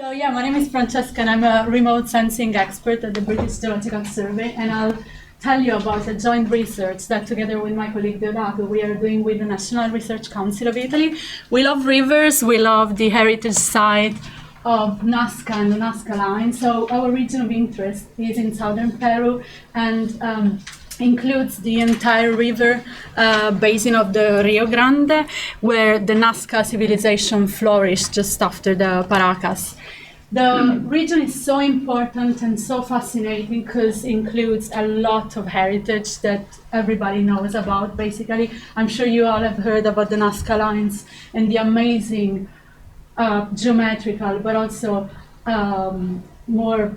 So yeah, my name is Francesca and I'm a remote sensing expert at the British Geological Survey, and I'll tell you about a joint research that together with my colleague Deodato we are doing with the National Research Council of Italy. We love rivers, we love the heritage site of Nazca and the Nazca line. So our region of interest is in southern Peru and includes the entire river basin of the Rio Grande, where the Nazca civilization flourished just after the Paracas. The region is so important and so fascinating because it includes a lot of heritage that everybody knows about, basically. I'm sure you all have heard about the Nazca lines and the amazing geometrical, but also more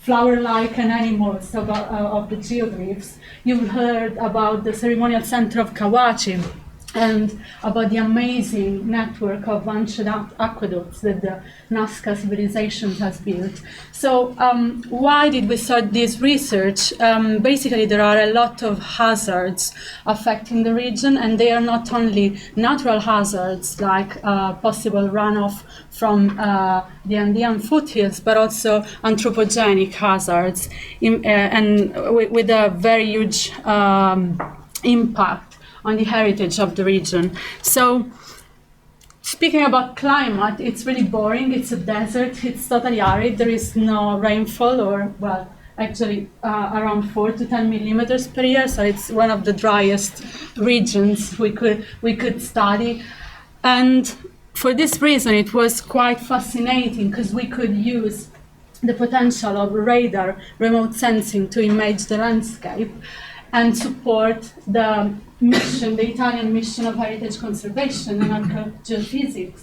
flower-like and animals of the geoglyphs. You've heard about the ceremonial center of Kawachi and about the amazing network of ancient aqueducts that the Nazca civilization has built. So why did we start this research? Basically, there are a lot of hazards affecting the region, and they are not only natural hazards like possible runoff from the Andean foothills, but also anthropogenic hazards and with a very huge impact on the heritage of the region. So, speaking about climate, it's really boring. It's a desert. It's totally arid. There is no rainfall, or well, actually around 4 to 10 millimeters per year. So it's one of the driest regions we could study. And for this reason, it was quite fascinating because we could use the potential of radar remote sensing to image the landscape and support the mission, the Italian mission of heritage conservation and geophysics,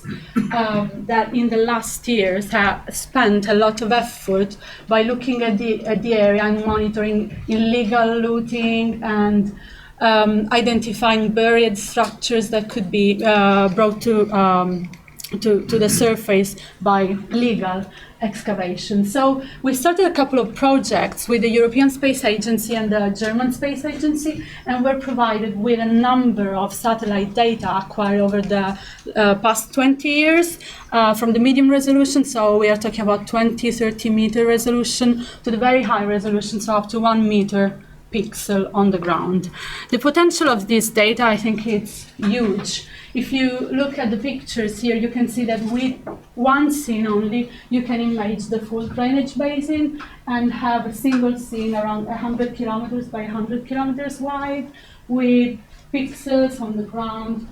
that in the last years have spent a lot of effort by looking at the area and monitoring illegal looting and identifying buried structures that could be brought to the surface by legal excavation. So we started a couple of projects with the European Space Agency and the German Space Agency, and we're provided with a number of satellite data acquired over the past 20 years from the medium resolution, so we are talking about 20, 30 meter resolution, to the very high resolution, so up to 1 meter pixel on the ground. The potential of this data, I think it's huge. If you look at the pictures here, you can see that with one scene only, you can image the full drainage basin and have a single scene around 100 kilometers by 100 kilometers wide, with pixels on the ground,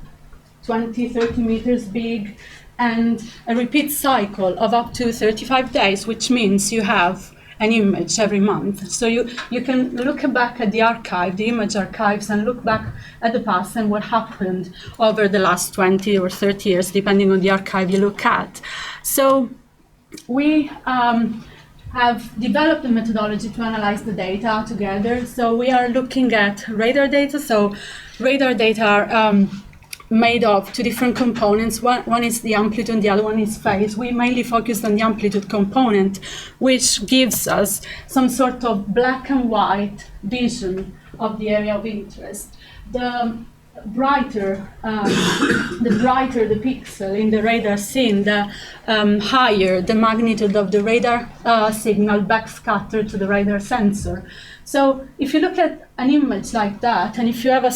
20, 30 meters big, and a repeat cycle of up to 35 days, which means you have an image every month. So you can look back at the archive, the image archives, and look back at the past and what happened over the last 20 or 30 years, depending on the archive you look at. So we have developed a methodology to analyze the data together. So we are looking at radar data. So radar data are made of two different components. One is the amplitude, the other one is phase. We mainly focused on the amplitude component, which gives us some sort of black and white vision of the area of interest. The brighter the pixel in the radar scene, the higher the magnitude of the radar signal backscattered to the radar sensor. So if you look at an image like that, and if you have a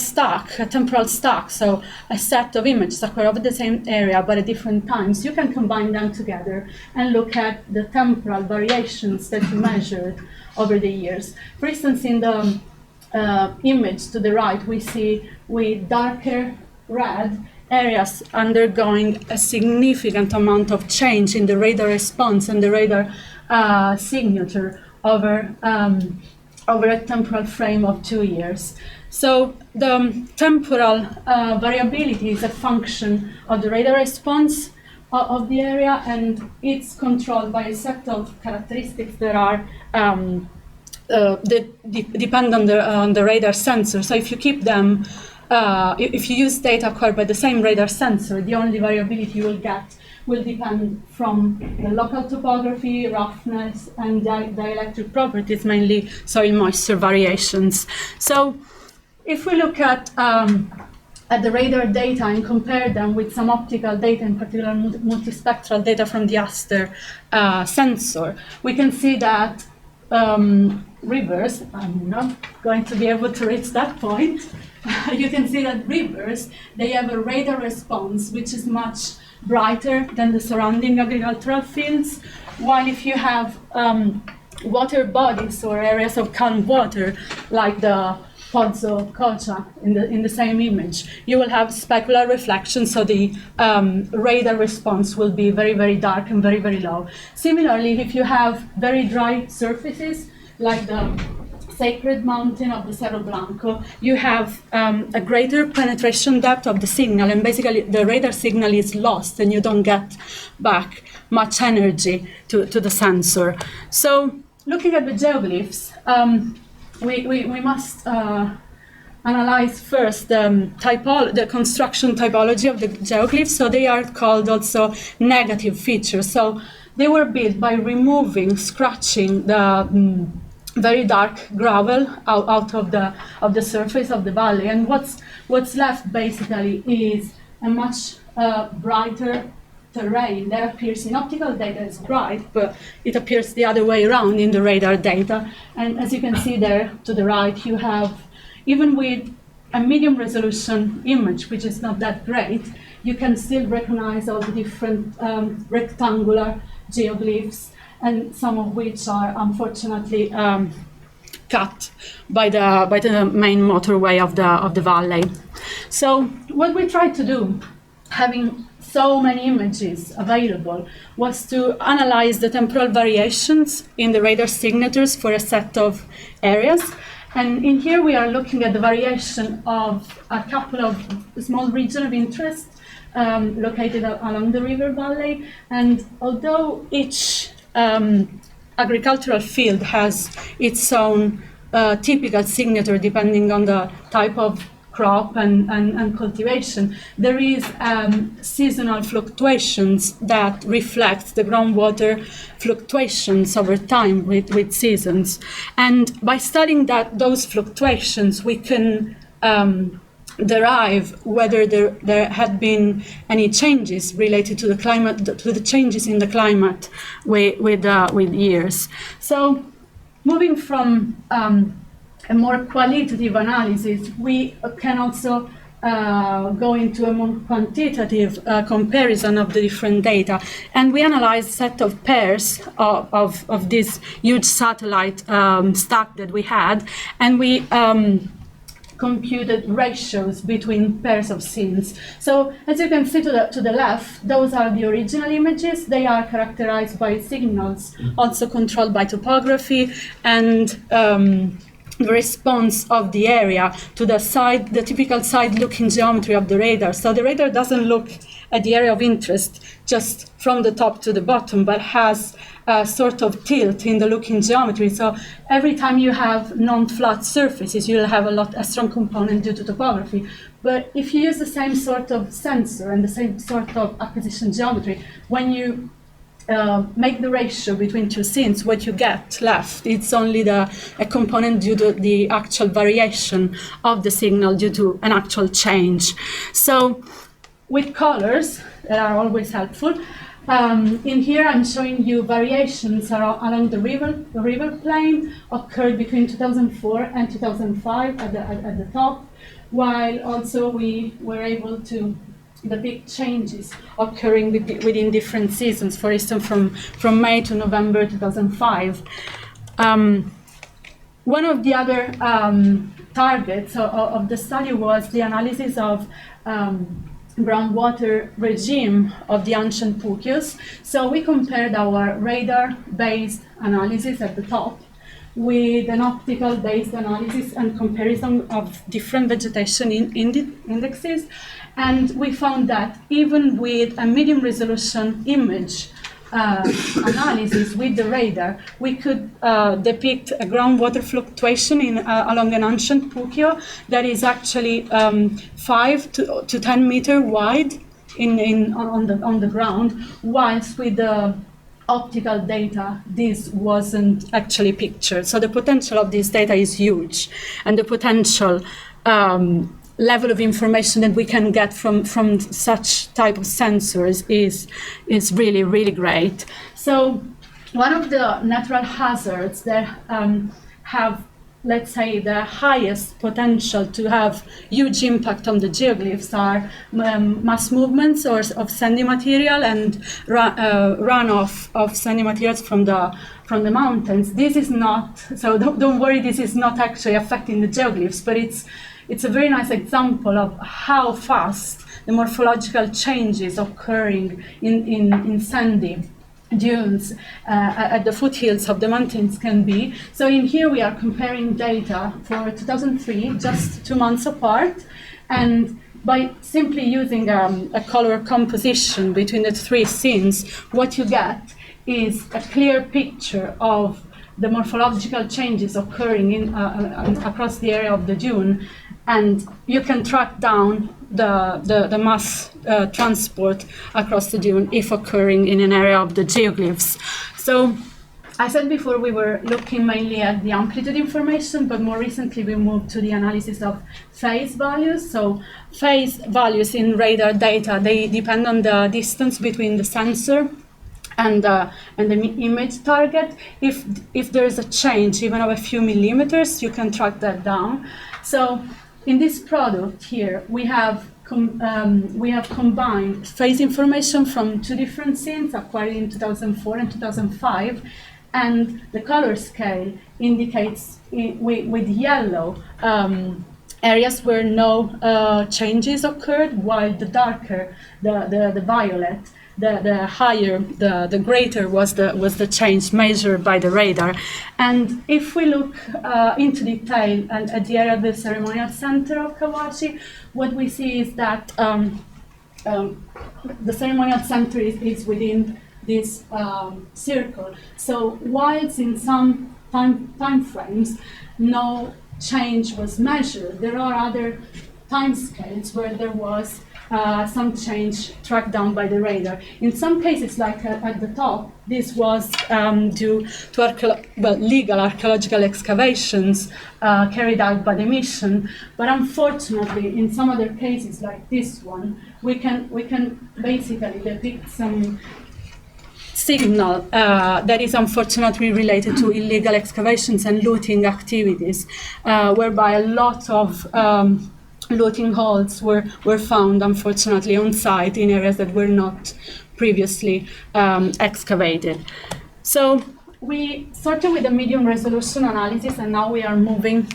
temporal stack, so a set of images acquired over the same area but at different times, you can combine them together and look at the temporal variations that you measured over the years. For instance, in the image to the right, we see with darker red areas undergoing a significant amount of change in the radar response and the radar signature over a temporal frame of 2 years. So the temporal variability is a function of the radar response of the area, and it's controlled by a set of characteristics that are that depend on the radar sensor. So if you keep them, if you use data acquired by the same radar sensor, the only variability you will get will depend from the local topography, roughness, and dielectric properties, mainly soil moisture variations. So if we look at at the radar data and compare them with some optical data, in particular multispectral data from the Aster sensor, we can see that rivers, I'm not going to be able to reach that point, you can see that rivers, they have a radar response which is much brighter than the surrounding agricultural fields, while if you have water bodies or areas of calm water, like the Pozzo Cocha in the same image, you will have specular reflection, so the radar response will be very, very dark and very, very low. Similarly, if you have very dry surfaces, like the Sacred Mountain of the Cerro Blanco, you have a greater penetration depth of the signal, and basically the radar signal is lost and you don't get back much energy to the sensor. So looking at the geoglyphs, we must analyze first the construction typology of the geoglyphs. So they are called also negative features. So they were built by removing, scratching the very dark gravel out of the surface of the valley, and what's left basically is a much brighter terrain that appears in optical data as bright, but it appears the other way around in the radar data. And as you can see there to the right, you have, even with a medium resolution image, which is not that great, you can still recognize all the different rectangular geoglyphs, and some of which are unfortunately cut by the main motorway of the valley. So what we tried to do, having so many images available, was to analyze the temporal variations in the radar signatures for a set of areas. And in here we are looking at the variation of a couple of small regions of interest located along the river valley. And although each agricultural field has its own typical signature depending on the type of crop and cultivation, there is seasonal fluctuations that reflect the groundwater fluctuations over time with seasons. And by studying those fluctuations, we can derive whether there had been any changes related to the climate, to the changes in the climate with years. So moving from a more qualitative analysis, we can also go into a more quantitative comparison of the different data. And we analyzed a set of pairs of this huge satellite stack that we had, and we computed ratios between pairs of scenes. So as you can see to the left, those are the original images. They are characterized by signals, also controlled by topography, and the response of the area to the typical side-looking geometry of the radar. So the radar doesn't look at the area of interest just from the top to the bottom, but has a sort of tilt in the looking geometry. So every time you have non-flat surfaces, you'll have a strong component due to topography. But if you use the same sort of sensor and the same sort of acquisition geometry, when you make the ratio between two scenes, what you get left, it's only a component due to the actual variation of the signal due to an actual change. So with colors that are always helpful, in here I'm showing you variations along the river plane occurred between 2004 and 2005 at the top, while also we were able to depict changes occurring within different seasons, for instance from May to November 2005. One of the other targets of the study was the analysis of groundwater regime of the ancient Pukyos. So we compared our radar-based analysis at the top with an optical-based analysis and comparison of different vegetation indexes. And we found that even with a medium resolution image analysis with the radar, we could depict a groundwater fluctuation along an ancient Pukyo that is actually 5 to 10 meter wide on the ground, whilst with the optical data, this wasn't actually pictured. So the potential of this data is huge, and the potential level of information that we can get from such type of sensors is really, really great. So one of the natural hazards that have, let's say, the highest potential to have huge impact on the geoglyphs are mass movements of sandy material and runoff of sandy materials from the mountains. This is not, so don't worry, this is not actually affecting the geoglyphs, but it's a very nice example of how fast the morphological changes occurring in sandy dunes at the foothills of the mountains can be. So in here we are comparing data for 2003, just 2 months apart, and by simply using a color composition between the three scenes, what you get is a clear picture of the morphological changes occurring across the area of the dune, and you can track down the mass transport across the dune if occurring in an area of the geoglyphs. So I said before we were looking mainly at the amplitude information, but more recently we moved to the analysis of phase values. So phase values in radar data, they depend on the distance between the sensor and the image target. If there is a change, even of a few millimeters, you can track that down. So in this product here, we have combined phase information from two different scenes acquired in 2004 and 2005, and the color scale indicates with yellow areas where no changes occurred, while the darker, the violet, the higher, the greater was the change measured by the radar. And if we look into detail at the area of the ceremonial center of Kawachi, what we see is that the ceremonial center is within this circle. So whilst in some time frames no change was measured, there are other time scales where there was some change tracked down by the radar. In some cases, like at the top, this was due to legal archaeological excavations carried out by the mission. But unfortunately, in some other cases, like this one, we can basically depict some signal that is unfortunately related to illegal excavations and looting activities, whereby a lot of looting holes were found, unfortunately, on site in areas that were not previously excavated. So we started with a medium resolution analysis, and now we are moving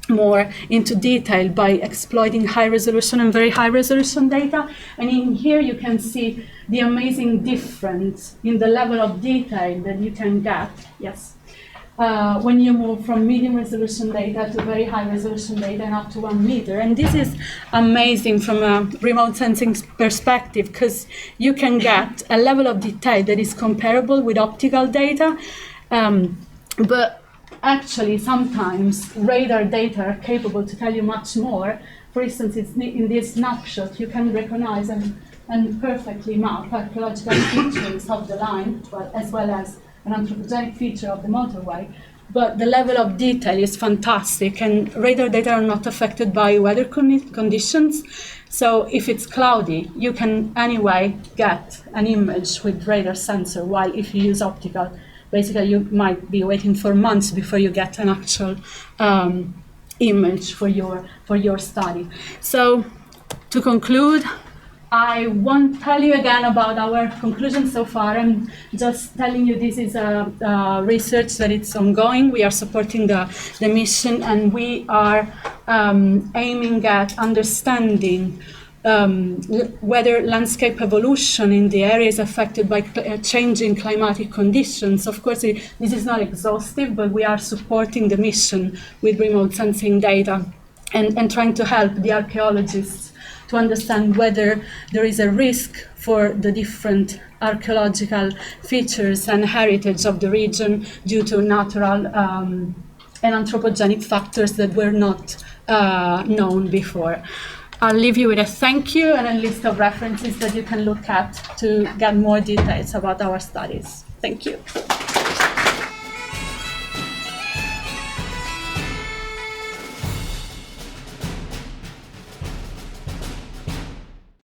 more into detail by exploiting high resolution and very high resolution data. And in here you can see the amazing difference in the level of detail that you can get. Yes. When you move from medium resolution data to very high resolution data and up to 1 meter. And this is amazing from a remote sensing perspective, because you can get a level of detail that is comparable with optical data, but actually sometimes radar data are capable to tell you much more. For instance, in this snapshot, you can recognize and perfectly map archaeological features of the line, as well as an anthropogenic feature of the motorway, but the level of detail is fantastic, and radar data are not affected by weather conditions. So if it's cloudy, you can anyway get an image with radar sensor, while if you use optical, basically you might be waiting for months before you get an actual image for your study. So to conclude, I won't tell you again about our conclusions so far. I'm just telling you this is a research that it's ongoing. We are supporting the mission, and we are aiming at understanding whether landscape evolution in the area is affected by changing climatic conditions. Of course, this is not exhaustive, but we are supporting the mission with remote sensing data and trying to help the archaeologists to understand whether there is a risk for the different archaeological features and heritage of the region due to natural and anthropogenic factors that were not known before. I'll leave you with a thank you and a list of references that you can look at to get more details about our studies. Thank you.